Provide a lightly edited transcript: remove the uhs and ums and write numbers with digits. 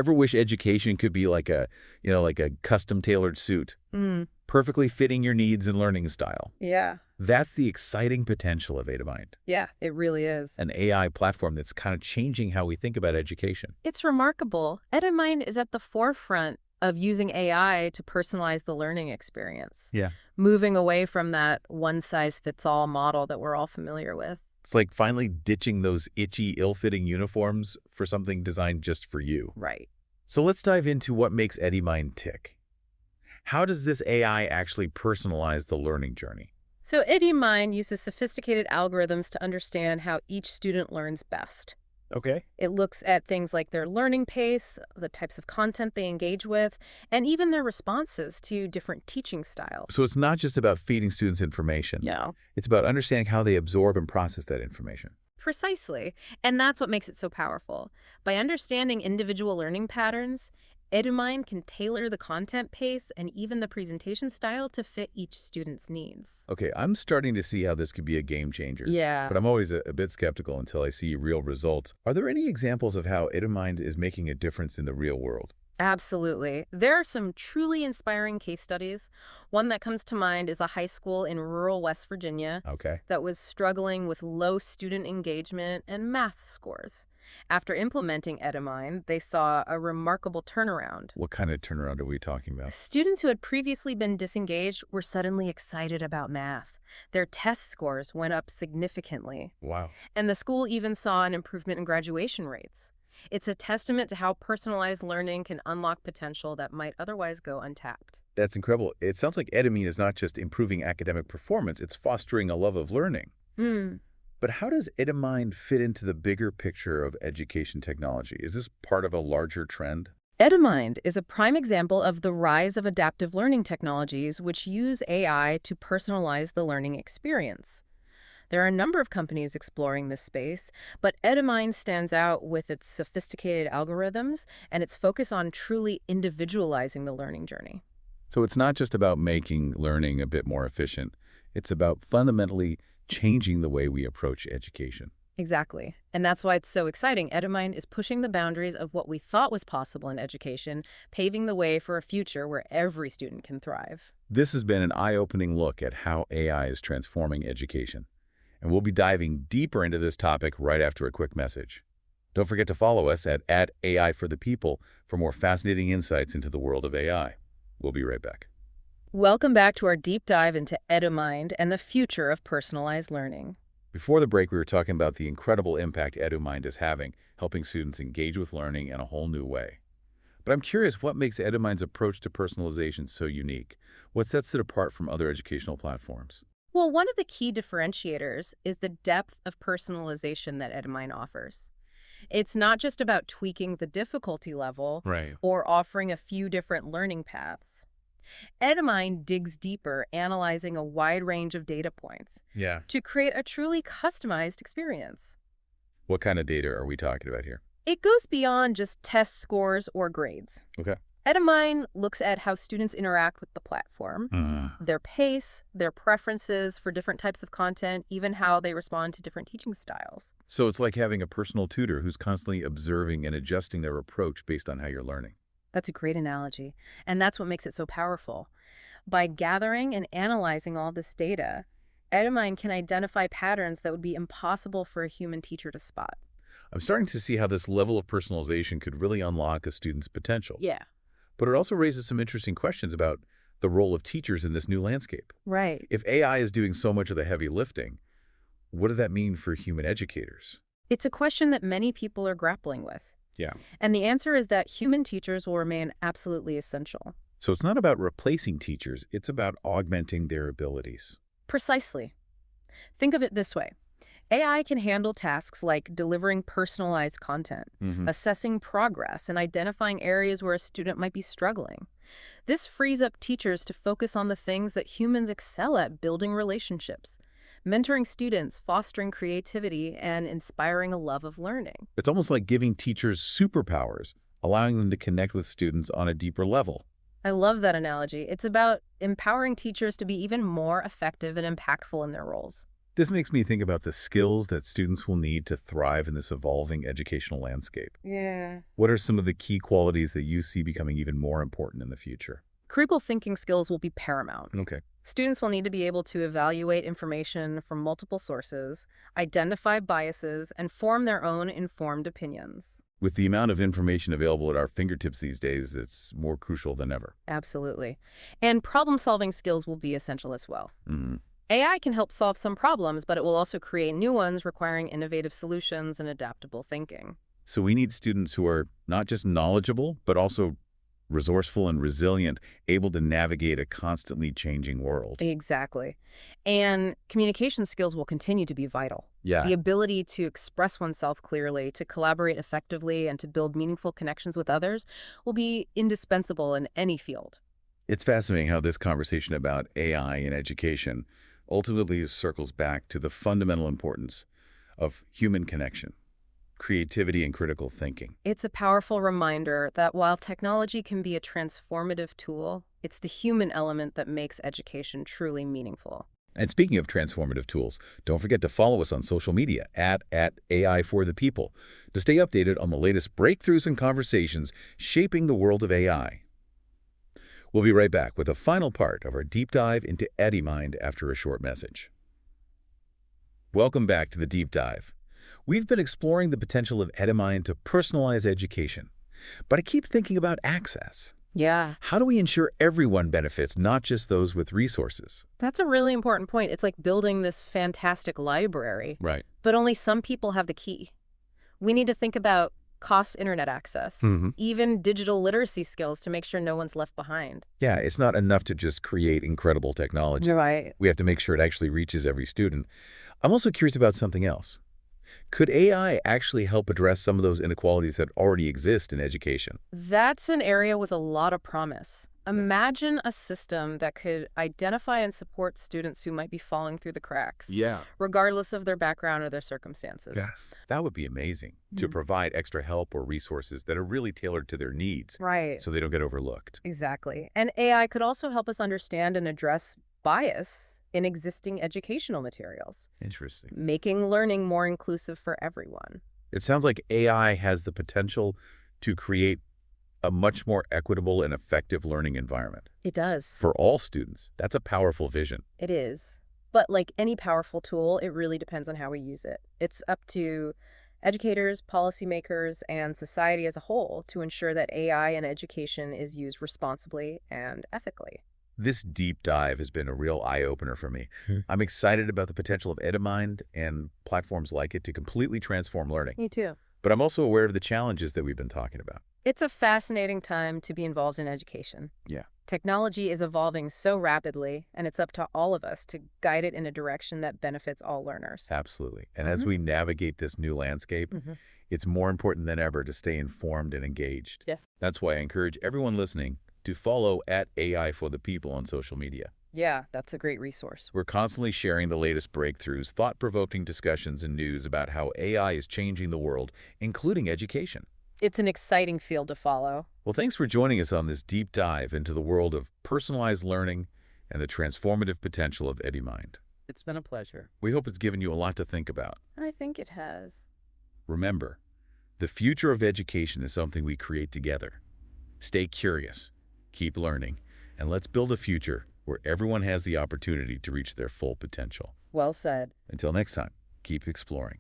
Ever wish education could be like like a custom-tailored suit, Mm, perfectly fitting your needs and learning style? yeah. That's the exciting potential of EduMind, Yeah, it really is. an AI platform that's kind of changing how we think about education. It's remarkable. EduMind is at the forefront of using AI to personalize the learning experience, Yeah. moving away from that one-size-fits-all model that we're all familiar with. It's like finally ditching those itchy, ill-fitting uniforms for something designed just for you. Right. So let's dive into what makes EduMind tick. How does this AI actually personalize the learning journey? So EduMind uses sophisticated algorithms to understand how each student learns best. Okay. It looks at things like their learning pace, the types of content they engage with, and even their responses to different teaching styles. So it's not just about feeding students information. No. It's about understanding how they absorb and process that information. Precisely. And that's what makes it so powerful. By understanding individual learning patterns, EduMind can tailor the content pace and even the presentation style to fit each student's needs. Okay, I'm starting to see how this could be a game changer. Yeah. But I'm always a bit skeptical until I see real results. Are there any examples of how EduMind is making a difference in the real world? Absolutely. There are some truly inspiring case studies. One that comes to mind is a high school in rural West Virginia Okay. that was struggling with low student engagement and math scores. After implementing EduMind, they saw a remarkable turnaround. What kind of turnaround are we talking about? Students who had previously been disengaged were suddenly excited about math. Their test scores went up significantly, Wow. and the school even saw an improvement in graduation rates. It's a testament to how personalized learning can unlock potential that might otherwise go untapped. That's incredible. It sounds like EduMind is not just improving academic performance, it's fostering a love of learning. Hmm. But how does EduMind fit into the bigger picture of education technology? Is this part of a larger trend? EduMind is a prime example of the rise of adaptive learning technologies which use AI to personalize the learning experience. There are a number of companies exploring this space, but EduMind stands out with its sophisticated algorithms and its focus on truly individualizing the learning journey. So it's not just about making learning a bit more efficient. It's about fundamentally changing the way we approach education. Exactly. And that's why it's so exciting. EduMind is pushing the boundaries of what we thought was possible in education, paving the way for a future where every student can thrive. This has been an eye-opening look at how AI is transforming education. And we'll be diving deeper into this topic right after a quick message. Don't forget to follow us at @AI for the People for more fascinating insights into the world of AI. We'll be right back. Welcome back to our deep dive into EduMind and the future of personalized learning. Before the break, we were talking about the incredible impact EduMind is having, helping students engage with learning in a whole new way. But I'm curious, what makes EduMind's approach to personalization so unique? What sets it apart from other educational platforms? Well, one of the key differentiators is the depth of personalization that EduMind offers. It's not just about tweaking the difficulty level Right. or offering a few different learning paths. EduMind digs deeper, analyzing a wide range of data points Yeah. to create a truly customized experience. What kind of data are we talking about here? It goes beyond just test scores or grades. Okay. EduMind looks at how students interact with the platform, their pace, their preferences for different types of content, even how they respond to different teaching styles. So it's like having a personal tutor who's constantly observing and adjusting their approach based on how you're learning. That's a great analogy, and that's what makes it so powerful. By gathering and analyzing all this data, EduMind can identify patterns that would be impossible for a human teacher to spot. I'm starting to see how this level of personalization could really unlock a student's potential. Yeah. But it also raises some interesting questions about the role of teachers in this new landscape. Right. If AI is doing so much of the heavy lifting, what does that mean for human educators? It's a question that many people are grappling with. Yeah. And the answer is that human teachers will remain absolutely essential. So it's not about replacing teachers, it's about augmenting their abilities. Precisely. Think of it this way. AI can handle tasks like delivering personalized content, assessing progress, and identifying areas where a student might be struggling. This frees up teachers to focus on the things that humans excel at: building relationships, mentoring students, fostering creativity, and inspiring a love of learning. It's almost like giving teachers superpowers, allowing them to connect with students on a deeper level. I love that analogy. It's about empowering teachers to be even more effective and impactful in their roles. This makes me think about the skills that students will need to thrive in this evolving educational landscape. Yeah. What are some of the key qualities that you see becoming even more important in the future? Critical thinking skills will be paramount. Okay. Students will need to be able to evaluate information from multiple sources, identify biases, and form their own informed opinions. With the amount of information available at our fingertips these days, it's more crucial than ever. Absolutely. And problem-solving skills will be essential as well. Mhm. AI can help solve some problems, but it will also create new ones requiring innovative solutions and adaptable thinking. So we need students who are not just knowledgeable, but also resourceful and resilient, able to navigate a constantly changing world. Exactly. And communication skills will continue to be vital. Yeah. The ability to express oneself clearly, to collaborate effectively, and to build meaningful connections with others will be indispensable in any field. It's fascinating how this conversation about AI in education ultimately circles back to the fundamental importance of human connection, creativity, and critical thinking. It's a powerful reminder that while technology can be a transformative tool, it's the human element that makes education truly meaningful. And speaking of transformative tools, don't forget to follow us on social media at AI for the People to stay updated on the latest breakthroughs and conversations shaping the world of AI. We'll be right back with a final part of our deep dive into EduMind after a short message. Welcome back to the deep dive. We've been exploring the potential of EduMind to personalize education, but I keep thinking about access. Yeah, How do we ensure everyone benefits, not just those with resources? that's a really important point. It's like building this fantastic library, Right. but only some people have the key. We need to think about cost internet access, even digital literacy skills to make sure no one's left behind. Yeah, it's not enough to just create incredible technology. Right. We have to make sure it actually reaches every student. I'm also curious about something else. Could AI actually help address some of those inequalities that already exist in education? That's an area with a lot of promise. Imagine a system that could identify and support students who might be falling through the cracks, Yeah. regardless of their background or their circumstances. Yeah. That would be amazing, to provide extra help or resources that are really tailored to their needs Right. so they don't get overlooked. Exactly. And AI could also help us understand and address bias in existing educational materials, Interesting. making learning more inclusive for everyone. It sounds like AI has the potential to create a much more equitable and effective learning environment It does. for all students. That's a powerful vision. It is. But like any powerful tool, it really depends on how we use it. It's up to educators, policymakers, and society as a whole to ensure that AI in education is used responsibly and ethically. This deep dive has been a real eye-opener for me. I'm excited about the potential of EduMind and platforms like it to completely transform learning. Me too. But I'm also aware of the challenges that we've been talking about. It's a fascinating time to be involved in education. Yeah. Technology is evolving so rapidly, and it's up to all of us to guide it in a direction that benefits all learners. Absolutely. And as we navigate this new landscape, it's more important than ever to stay informed and engaged. Yeah. That's why I encourage everyone listening to follow at AI for the People on social media. Yeah, that's a great resource. We're constantly sharing the latest breakthroughs, thought-provoking discussions, and news about how AI is changing the world, including education. It's an exciting field to follow. Well, thanks for joining us on this deep dive into the world of personalized learning and the transformative potential of EduMind. It's been a pleasure. We hope it's given you a lot to think about. I think it has. Remember, the future of education is something we create together. Stay curious, keep learning, and let's build a future where everyone has the opportunity to reach their full potential. Well said. Until next time, keep exploring.